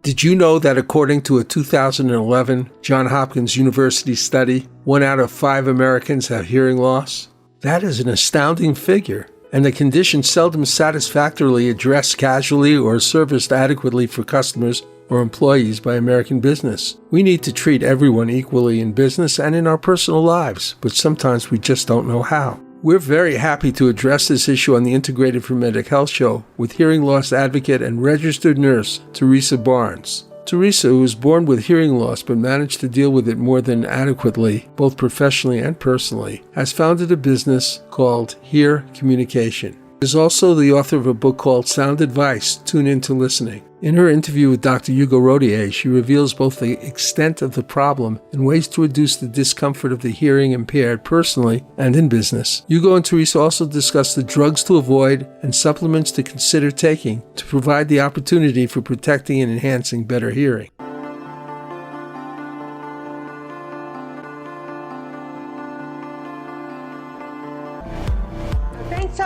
Did you know that according to a 2011 Johns Hopkins University study, 1 out of 5 Americans have hearing loss? That is an astounding figure, and the condition seldom satisfactorily addressed casually or serviced adequately for customers or employees by American business. We need to treat everyone equally in business and in our personal lives, but sometimes we just don't know how. We're very happy to address this issue on the Integrated for Medic Health show with hearing loss advocate and registered nurse Teresa Barnes. Teresa, who was born with hearing loss but managed to deal with it more than adequately, both professionally and personally, has founded a business called HearCommunication. She is also the author of a book called Sound Advice, Tune Into Listening. In her interview with Dr. Rodier, she reveals both the extent of the problem and ways to reduce the discomfort of the hearing impaired personally and in business. Hugo and Teresa also discuss the drugs to avoid and supplements to consider taking to provide the opportunity for protecting and enhancing better hearing.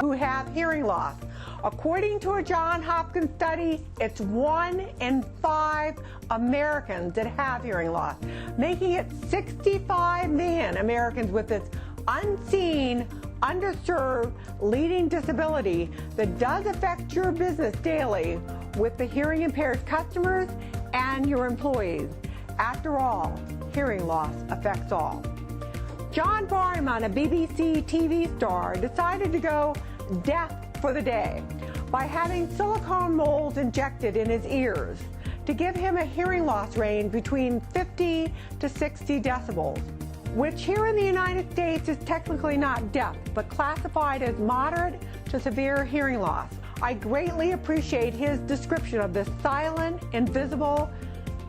Who have hearing loss. According to a Johns Hopkins study, it's 1 in 5 Americans that have hearing loss, making it 65 million Americans with this unseen, underserved, leading disability that does affect your business daily with the hearing impaired customers and your employees. After all, hearing loss affects all. John Barnum, a BBC TV star, decided to go deaf for the day by having silicone molds injected in his ears to give him a hearing loss range between 50 to 60 decibels, which here in the United States is technically not deaf, but classified as moderate to severe hearing loss. I greatly appreciate his description of this silent, invisible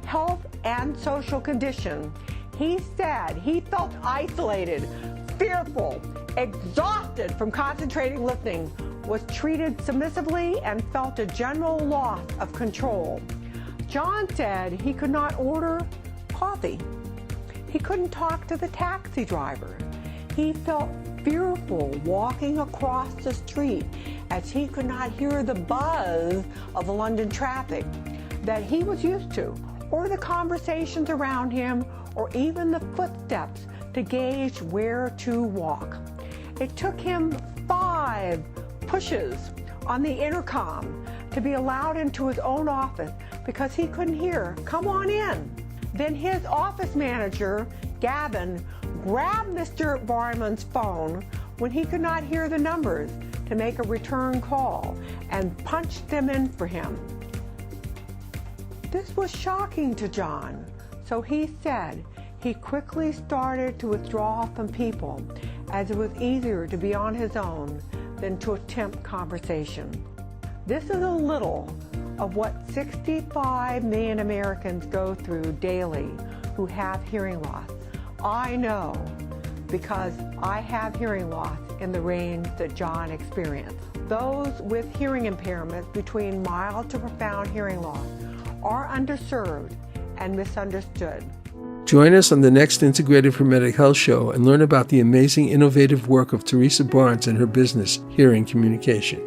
health and social condition. He said he felt isolated, fearful, exhausted from concentrating listening, was treated submissively, and felt a general loss of control. John said he could not order coffee. He couldn't talk to the taxi driver. He felt fearful walking across the street as he could not hear the buzz of the London traffic that he was used to, or the conversations around him, or even the footsteps to gauge where to walk. It took him 5 pushes on the intercom to be allowed into his own office because he couldn't hear, "Come on in." Then his office manager, Gavin, grabbed Mr. Barman's phone when he could not hear the numbers to make a return call and punched them in for him. This was shocking to John, so he said he quickly started to withdraw from people as it was easier to be on his own than to attempt conversation. This is a little of what 65 million Americans go through daily who have hearing loss. I know because I have hearing loss in the range that John experienced. Those with hearing impairments between mild to profound hearing loss are underserved and misunderstood. Join us on the next Integrated for Medic Health show and learn about the amazing innovative work of Teresa Barnes and her business, HearCommunication.